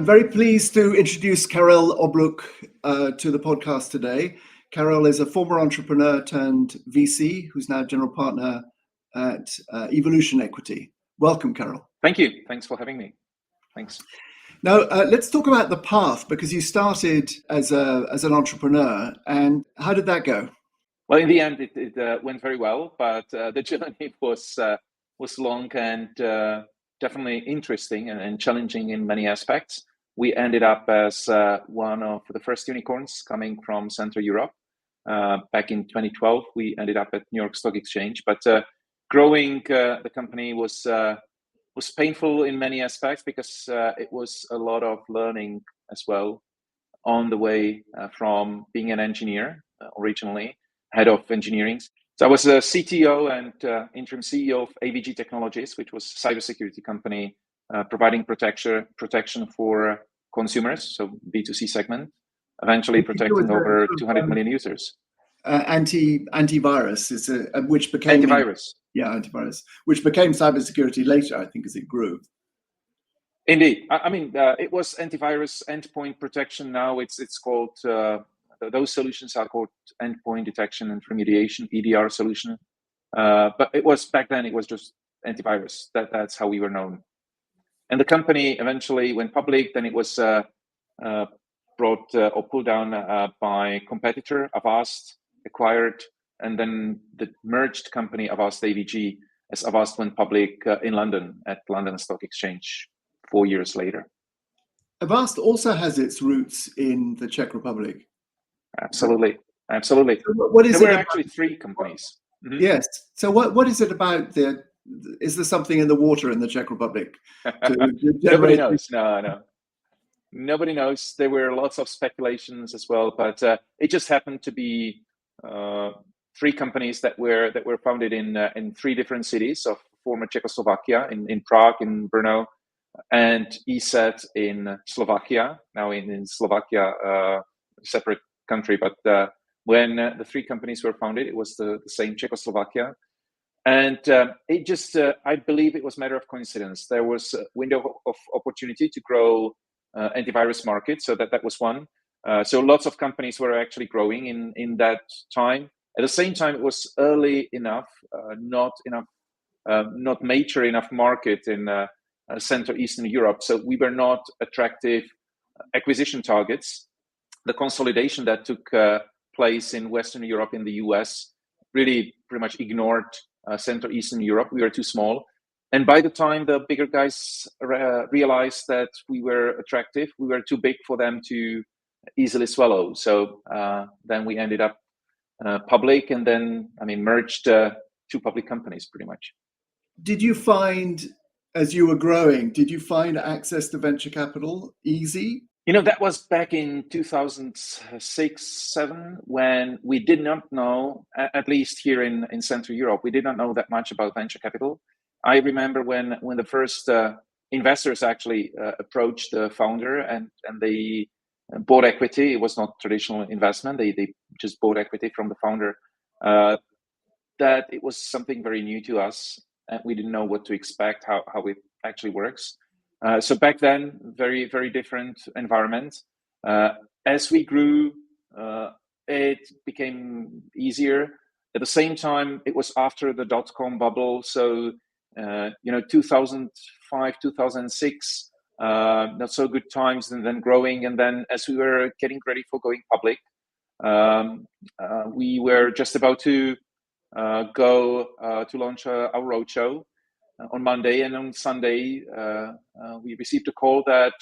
very pleased to introduce Karel Obluk to the podcast today. Karel is a former entrepreneur turned VC who's now general partner at Evolution Equity. Welcome, Karel. Thank you. Thanks for having me. Thanks. Now, let's talk about the path, because you started as an entrepreneur, and how did that go? Well, in the end, it went very well, but the journey was long and definitely interesting and challenging in many aspects. We ended up as one of the first unicorns coming from Central Europe. Back in 2012, we ended up at New York Stock Exchange, but growing the company was painful in many aspects, because it was a lot of learning as well on the way from being an engineer originally, head of engineering. So I was a CTO and interim CEO of AVG Technologies, which was a cybersecurity company providing protection for consumers, so B2C segment, eventually protecting over 200 million users. Antivirus is which became antivirus. Antivirus, which became cybersecurity later, I think, as it grew. Indeed, I mean, it was antivirus endpoint protection. Now it's called. Those solutions are called endpoint detection and remediation (EDR) solution. But it was back then. It was just antivirus. That's how we were known. And the company eventually went public. Then it was brought or pulled down by competitor Avast, acquired, and then the merged company Avast AVG, as Avast went public in London at London Stock Exchange 4 years later. Avast also has its roots in the Czech Republic. Absolutely. So what is there it were actually three companies. Mm-hmm. Yes. So what is it about is there something in the water in the Czech Republic? Nobody knows. No. Nobody knows. There were lots of speculations as well, but it just happened to be three companies that were founded in three different cities of former Czechoslovakia, in Prague, in Brno, and ESET in Slovakia. Now in Slovakia, separate country, but when the three companies were founded, it was the same Czechoslovakia. And it just, I believe it was a matter of coincidence. There was a window of opportunity to grow antivirus market. So that was one. So lots of companies were actually growing in that time. At the same time, it was early enough, not mature enough market in Central Eastern Europe. So we were not attractive acquisition targets. The consolidation that took place in Western Europe, in the US, really pretty much ignored Central Eastern Europe. We were too small. And by the time the bigger guys realized that we were attractive, we were too big for them to easily swallow. So then we ended up public, and then, merged two public companies pretty much. Did you find, as you were growing, access to venture capital easy? That was back in 2006-07, when we did not know, at least here in Central Europe, we did not know that much about venture capital. I remember when the first investors actually approached the founder and they bought equity. It was not traditional investment. They just bought equity from the founder. That it was something very new to us, and we didn't know what to expect, how it actually works. So back then, very, very different environment. As we grew, it became easier. At the same time, it was after the dot-com bubble. So, 2005, 2006, not so good times, and then growing. And then as we were getting ready for going public, we were just about to go to launch our roadshow on Monday, and on Sunday we received a call that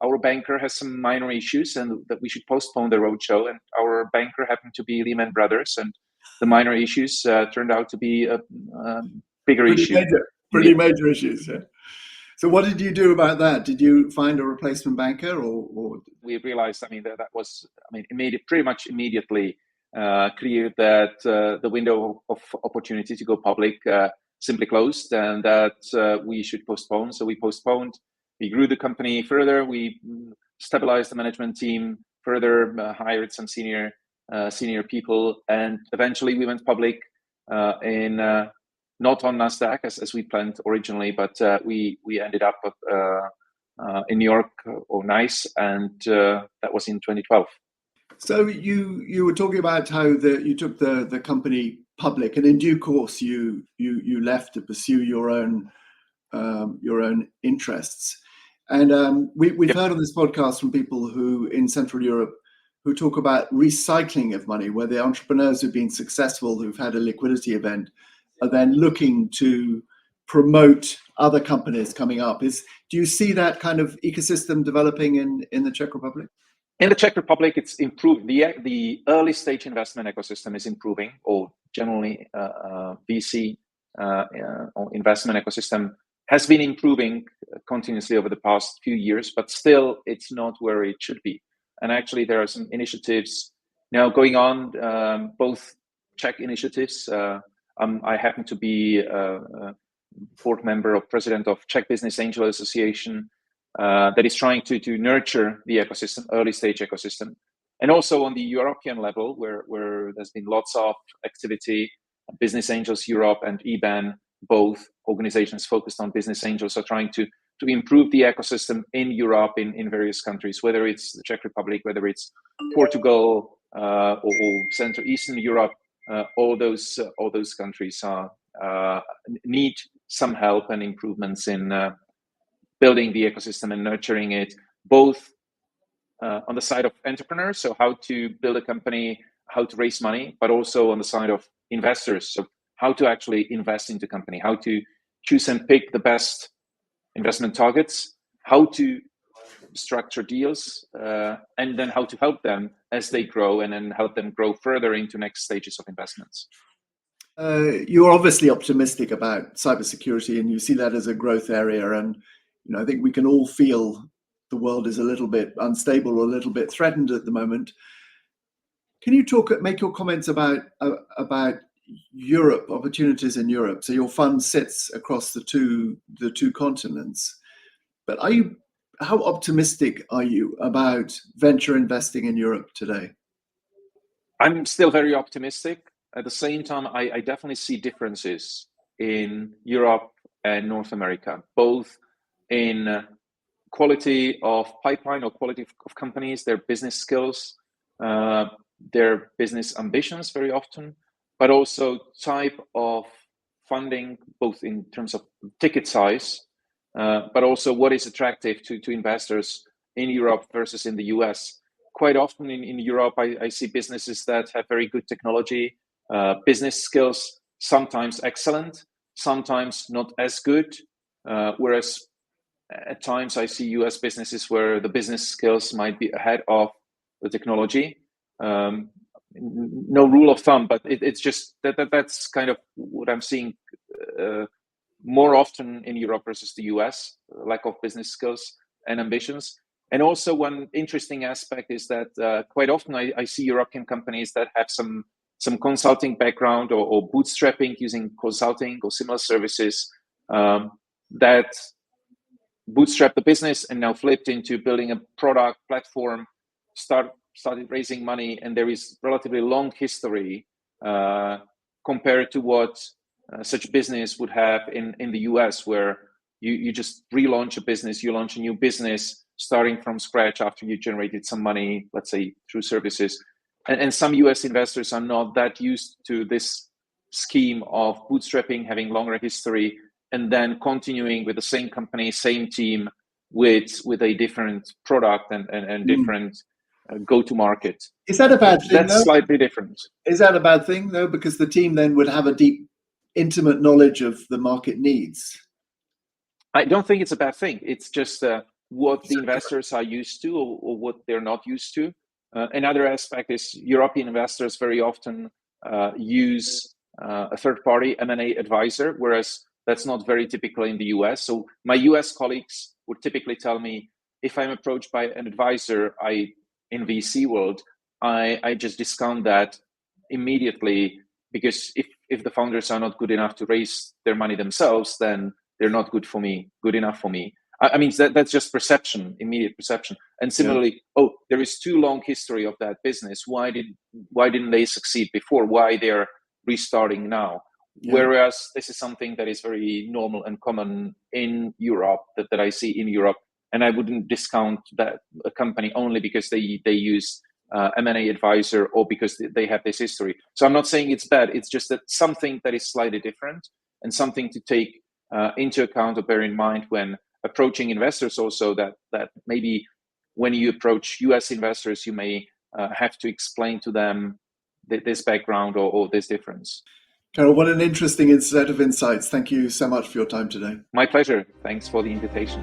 our banker has some minor issues and that we should postpone the roadshow. And our banker happened to be Lehman Brothers, and the minor issues turned out to be a bigger issue. Pretty major issues. Yeah. So what did you do about that? Did you find a replacement banker, or? We realized, that was, pretty much immediately clear that the window of opportunity to go public simply closed, and that we should postpone. So we postponed. We grew the company further. We stabilized the management team further, hired some senior people, and eventually we went public in not on NASDAQ as we planned originally, but we ended up in New York or NYSE, and that was in 2012. So you were talking about how you took the company public, and in due course you left to pursue your own interests. And we've heard on this podcast from people who in Central Europe who talk about recycling of money, where the entrepreneurs who've been successful, who've had a liquidity event, are then looking to promote other companies coming up. Do you see that kind of ecosystem developing in the Czech Republic? In the Czech Republic, it's improved. The early stage investment ecosystem is improving, or generally VC or investment ecosystem has been improving continuously over the past few years, but still it's not where it should be. And actually there are some initiatives now going on, both Czech initiatives. I happen to be a board member or president of Czech Business Angel Association, that is trying to nurture the ecosystem, early stage ecosystem. And also on the European level, where there's been lots of activity, Business Angels Europe and EBAN, both organizations focused on business angels, are trying to improve the ecosystem in Europe, in various countries, whether it's the Czech Republic, whether it's Portugal or Central Eastern Europe. All those countries need some help and improvements in building the ecosystem and nurturing it, both on the side of entrepreneurs, so how to build a company, how to raise money, but also on the side of investors, so how to actually invest into company, how to choose and pick the best investment targets, how to structure deals, and then how to help them as they grow, and then help them grow further into next stages of investments. You're obviously optimistic about cybersecurity, and you see that as a growth area. And I think we can all feel the world is a little bit unstable or a little bit threatened at the moment. Can you make your comments about Europe, opportunities in Europe? So your fund sits across the two continents, but how optimistic are you about venture investing in Europe today? I'm still very optimistic. At the same time, I definitely see differences in Europe and North America, both in quality of pipeline or quality of companies, their business skills, their business ambitions very often, but also type of funding, both in terms of ticket size, but also what is attractive to investors in Europe versus in the US. Quite often in Europe, I see businesses that have very good technology, business skills, sometimes excellent, sometimes not as good, whereas at times I see US businesses where the business skills might be ahead of the technology. No rule of thumb, but it's just that's kind of what I'm seeing more often in Europe versus the US, lack of business skills and ambitions. And also one interesting aspect is that quite often I see European companies that have some consulting background or bootstrapping using consulting or similar services that bootstrap the business and now flipped into building a product platform, started raising money, and there is relatively long history compared to what such business would have in the US, where you just relaunch a business, you launch a new business starting from scratch after you generated some money, let's say through services. And some US investors are not that used to this scheme of bootstrapping, having longer history, and then continuing with the same company, same team, with a different product and different go-to-market. Is that a bad thing? That's slightly different. Is that a bad thing, though? Because the team then would have a deep, intimate knowledge of the market needs. I don't think it's a bad thing. It's just what the investors are used to or what they're not used to. Another aspect is European investors very often use a third-party M&A advisor, whereas that's not very typical in the US. So my US colleagues would typically tell me, if I'm approached by an advisor in VC world, I just discount that immediately, because if the founders are not good enough to raise their money themselves, then they're not good enough for me. I mean, that's just perception, immediate perception. And similarly, there is too long history of that business. Why didn't they succeed before? Why they're restarting now? Yeah. Whereas this is something that is very normal and common in Europe, that I see in Europe. and I wouldn't discount that a company only because they use M&A advisor or because they have this history. So I'm not saying it's bad. It's just that something that is slightly different and something to take into account or bear in mind when approaching investors. Also, that maybe when you approach US investors, you may have to explain to them this background or this difference. Karel, what an interesting set of insights. Thank you so much for your time today. My pleasure. Thanks for the invitation.